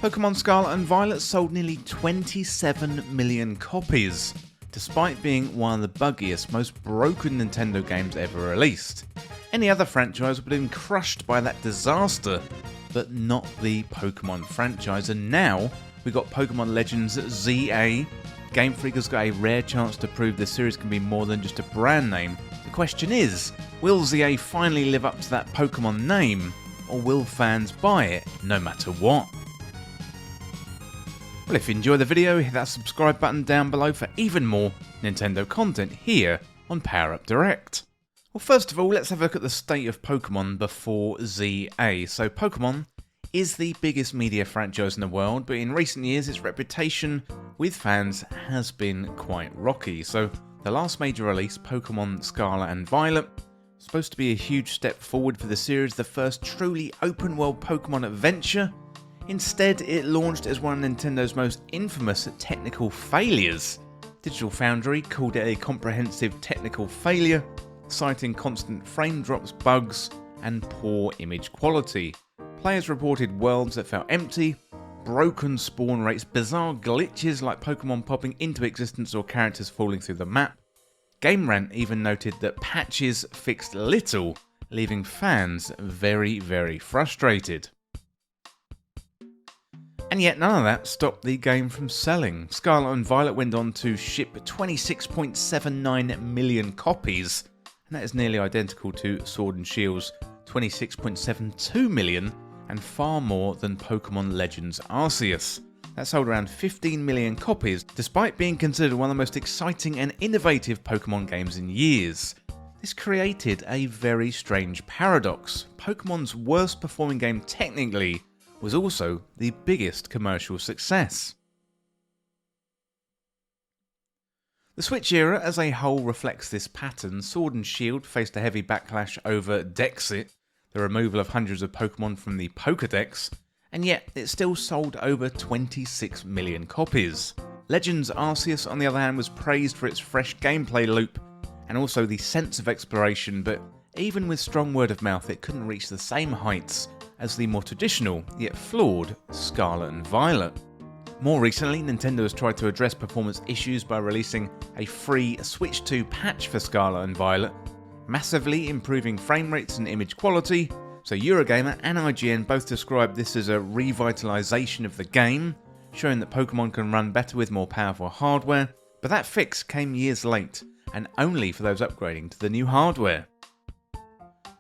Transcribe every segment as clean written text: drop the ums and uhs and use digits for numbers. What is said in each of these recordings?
Pokémon Scarlet and Violet sold nearly 27 million copies, despite being one of the buggiest, most broken Nintendo games ever released. Any other franchise would have been crushed by that disaster, but not the Pokémon franchise. And now we've got Pokémon Legends Z-A. Game Freak has got a rare chance to prove the series can be more than just a brand name. The question is, will Z-A finally live up to that Pokémon name, or will fans buy it no matter what? Well, if you enjoyed the video, hit that subscribe button down below for even more Nintendo content here on Power Up Direct. Well, first of all, let's have a look at the state of Pokémon before Z-A. So Pokémon is the biggest media franchise in the world, but in recent years its reputation with fans has been quite rocky. So the last major release, Pokémon Scarlet and Violet, was supposed to be a huge step forward for the series, the first truly open world Pokémon adventure. Instead, it launched as one of Nintendo's most infamous technical failures. Digital Foundry called it a comprehensive technical failure, citing constant frame drops, bugs, and poor image quality. Players reported worlds that felt empty, broken spawn rates, bizarre glitches like Pokemon popping into existence or characters falling through the map. Game Rant even noted that patches fixed little, leaving fans very, very frustrated. And yet none of that stopped the game from selling. Scarlet and Violet went on to ship 26.79 million copies, and that is nearly identical to Sword and Shield's 26.72 million, and far more than Pokémon Legends Arceus. That sold around 15 million copies, despite being considered one of the most exciting and innovative Pokémon games in years. This created a very strange paradox. Pokémon's worst performing game technically was also the biggest commercial success. The Switch era as a whole reflects this pattern. Sword and Shield faced a heavy backlash over Dexit, the removal of hundreds of Pokemon from the Pokédex, and yet it still sold over 26 million copies. Legends Arceus, on the other hand, was praised for its fresh gameplay loop and also the sense of exploration, but even with strong word of mouth it couldn't reach the same heights as the more traditional, yet flawed, Scarlet and Violet. More recently, Nintendo has tried to address performance issues by releasing a free Switch 2 patch for Scarlet and Violet, massively improving frame rates and image quality. So Eurogamer and IGN both describe this as a revitalization of the game, showing that Pokemon can run better with more powerful hardware, but that fix came years late, and only for those upgrading to the new hardware.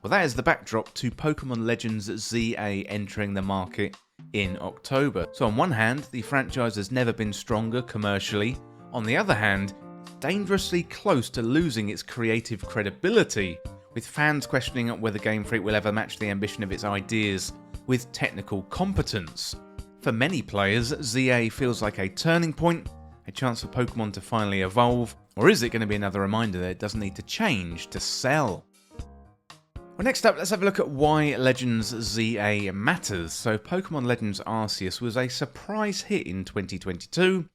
Well, that is the backdrop to Pokémon Legends Z-A entering the market in October. So on one hand, the franchise has never been stronger commercially. On the other hand, it's dangerously close to losing its creative credibility, with fans questioning whether Game Freak will ever match the ambition of its ideas with technical competence. For many players, Z-A feels like a turning point, a chance for Pokemon to finally evolve, or is it going to be another reminder that it doesn't need to change to sell? Well, next up, let's have a look at why Legends Z-A matters. So Pokémon Legends Arceus was a surprise hit in 2022.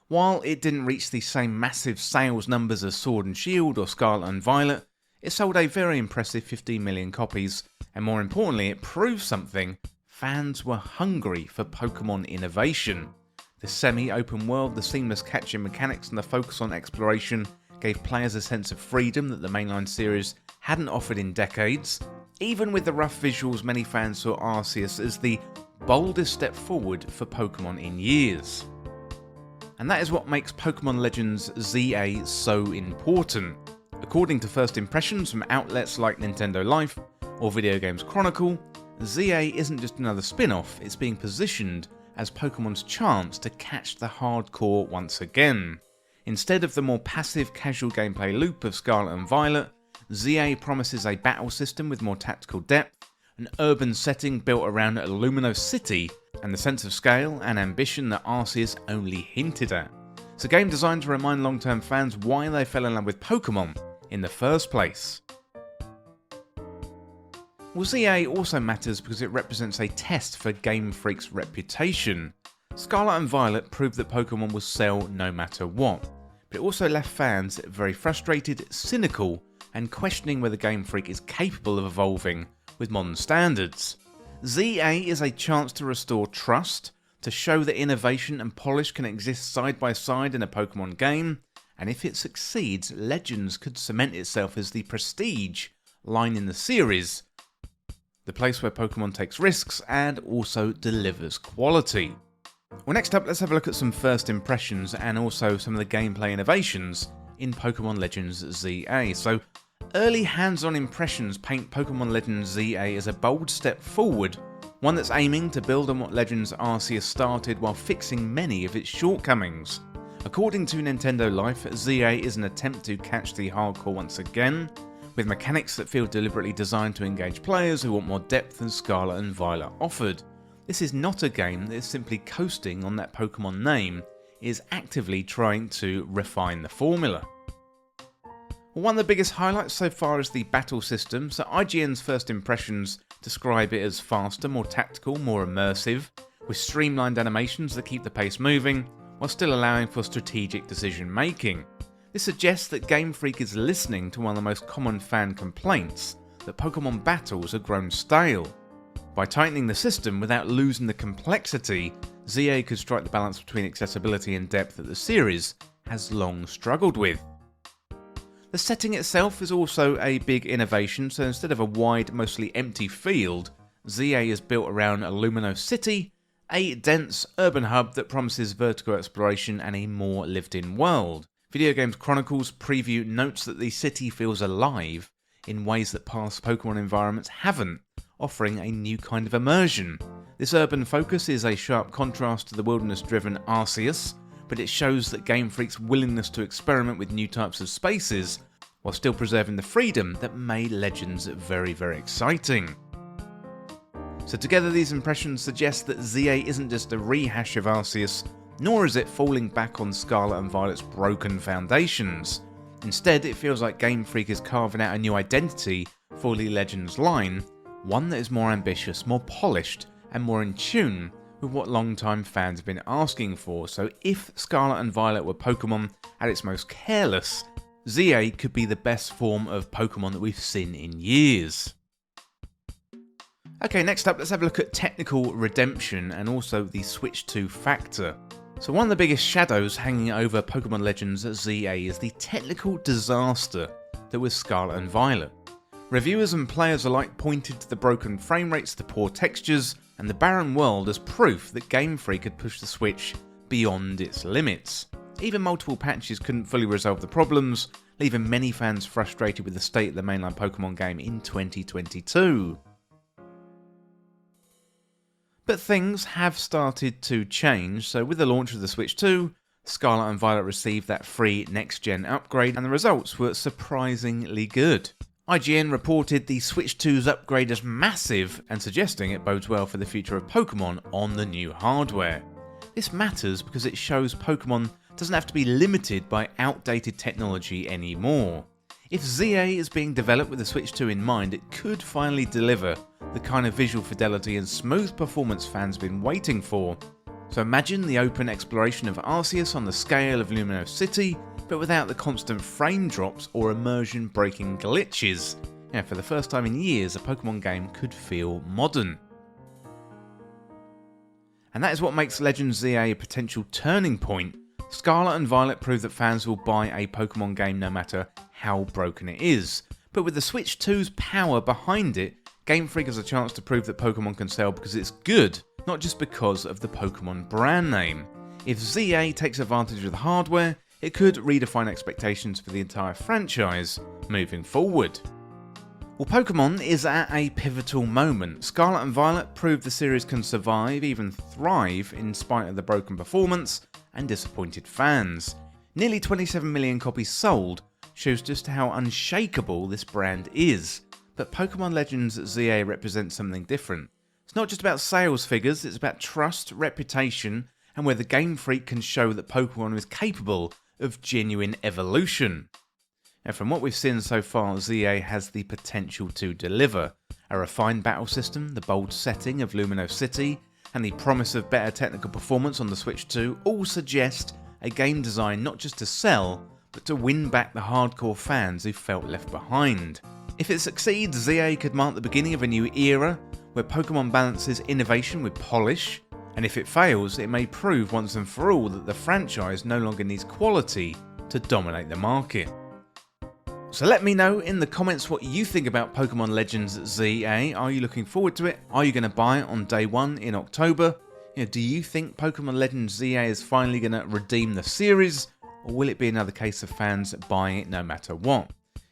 While it didn't reach the same massive sales numbers as Sword and Shield or Scarlet and Violet, it sold a very impressive 15 million copies, and more importantly, it proved something: fans were hungry for Pokémon innovation. The semi-open world, the seamless catching mechanics, and the focus on exploration gave players a sense of freedom that the mainline series hadn't offered in decades. Even with the rough visuals, many fans saw Arceus as the boldest step forward for Pokemon in years. And that is what makes Pokémon Legends Z-A so important. According to first impressions from outlets like Nintendo Life or Video Games Chronicle, Z-A isn't just another spin-off, it's being positioned as Pokemon's chance to catch the hardcore once again. Instead of the more passive casual gameplay loop of Scarlet and Violet, Z-A promises a battle system with more tactical depth, an urban setting built around Lumino City, and the sense of scale and ambition that Arceus only hinted at. So game design to remind long-term fans why they fell in love with Pokemon in the first place. Well, Z-A also matters because it represents a test for Game Freak's reputation. Scarlet and Violet proved that Pokemon will sell no matter what, but it also left fans very frustrated, cynical, and questioning whether Game Freak is capable of evolving with modern standards. Z-A is a chance to restore trust, to show that innovation and polish can exist side by side in a Pokémon game, and if it succeeds, Legends could cement itself as the prestige line in the series, the place where Pokémon takes risks and also delivers quality. Well, next up, let's have a look at some first impressions and also some of the gameplay innovations in Pokémon Legends Z-A. So, early hands-on impressions paint Pokémon Legends Z-A as a bold step forward, one that's aiming to build on what Legends Arceus started while fixing many of its shortcomings. According to Nintendo Life, Z-A is an attempt to catch the hardcore once again, with mechanics that feel deliberately designed to engage players who want more depth than Scarlet and Violet offered. This is not a game that is simply coasting on that Pokémon name, it is actively trying to refine the formula. One of the biggest highlights so far is the battle system, so IGN's first impressions describe it as faster, more tactical, more immersive, with streamlined animations that keep the pace moving, while still allowing for strategic decision making. This suggests that Game Freak is listening to one of the most common fan complaints, that Pokémon battles have grown stale. By tightening the system without losing the complexity, Z-A could strike the balance between accessibility and depth that the series has long struggled with. The setting itself is also a big innovation, so instead of a wide, mostly empty field, Z-A is built around Lumino City, a dense urban hub that promises vertical exploration and a more lived-in world. Video Games Chronicles preview notes that the city feels alive in ways that past Pokémon environments haven't, offering a new kind of immersion. This urban focus is a sharp contrast to the wilderness-driven Arceus, but it shows that Game Freak's willingness to experiment with new types of spaces while still preserving the freedom that made Legends very, very exciting. So together these impressions suggest that Z-A isn't just a rehash of Arceus, nor is it falling back on Scarlet and Violet's broken foundations. Instead, it feels like Game Freak is carving out a new identity for the Legends line, one that is more ambitious, more polished, and more in tune with what long-time fans have been asking for. So if Scarlet and Violet were Pokemon at its most careless, Z-A could be the best form of Pokemon that we've seen in years. Okay, next up, let's have a look at technical redemption and also the Switch 2 factor. So one of the biggest shadows hanging over Pokémon Legends Z-A is the technical disaster that was Scarlet and Violet. Reviewers and players alike pointed to the broken frame rates, the poor textures, and the barren world as proof that Game Freak had pushed the Switch beyond its limits. Even multiple patches couldn't fully resolve the problems, leaving many fans frustrated with the state of the mainline Pokémon game in 2022. But things have started to change, so with the launch of the Switch 2, Scarlet and Violet received that free next-gen upgrade, and the results were surprisingly good. IGN reported the Switch 2's upgrade as massive and suggesting it bodes well for the future of Pokémon on the new hardware. This matters because it shows Pokémon doesn't have to be limited by outdated technology anymore. If Z-A is being developed with the Switch 2 in mind, it could finally deliver the kind of visual fidelity and smooth performance fans have been waiting for. So imagine the open exploration of Arceus on the scale of Lumino City, but without the constant frame drops or immersion breaking glitches. Yeah, for the first time in years, a Pokemon game could feel modern. And that is what makes Legends Z-A a potential turning point. Scarlet and Violet prove that fans will buy a Pokemon game no matter how broken it is. But with the Switch 2's power behind it, Game Freak has a chance to prove that Pokemon can sell because it's good, not just because of the Pokemon brand name. If Z-A takes advantage of the hardware, it could redefine expectations for the entire franchise moving forward. Well, Pokémon is at a pivotal moment. Scarlet and Violet proved the series can survive, even thrive, in spite of the broken performance and disappointed fans. Nearly 27 million copies sold shows just how unshakable this brand is. But Pokémon Legends Z-A represents something different. It's not just about sales figures, it's about trust, reputation, and whether Game Freak can show that Pokémon is capable of genuine evolution. And from what we've seen so far, Z-A has the potential to deliver. A refined battle system, the bold setting of Lumino City, and the promise of better technical performance on the Switch 2 all suggest a game design not just to sell, but to win back the hardcore fans who felt left behind. If it succeeds, Z-A could mark the beginning of a new era, where Pokémon balances innovation with polish, And if it fails, it may prove once and for all that the franchise no longer needs quality to dominate the market. So let me know in the comments what you think about Pokémon Legends Z-A. Are you looking forward to it? Are you going to buy it on day 1 in October? Do you think Pokémon Legends Z-A is finally going to redeem the series? Or will it be another case of fans buying it no matter what?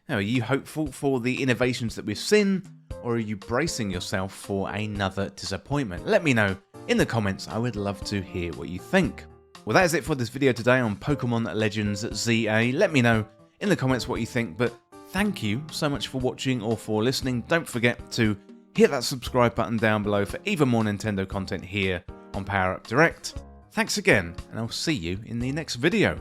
Now, are you hopeful for the innovations that we've seen? Or are you bracing yourself for another disappointment? Let me know in the comments. I would love to hear what you think. Well, that is it for this video today on Pokémon Legends Z-A. Let me know in the comments what you think, but thank you so much for watching or for listening. Don't forget to hit that subscribe button down below for even more Nintendo content here on Power Up Direct. Thanks again, and I'll see you in the next video.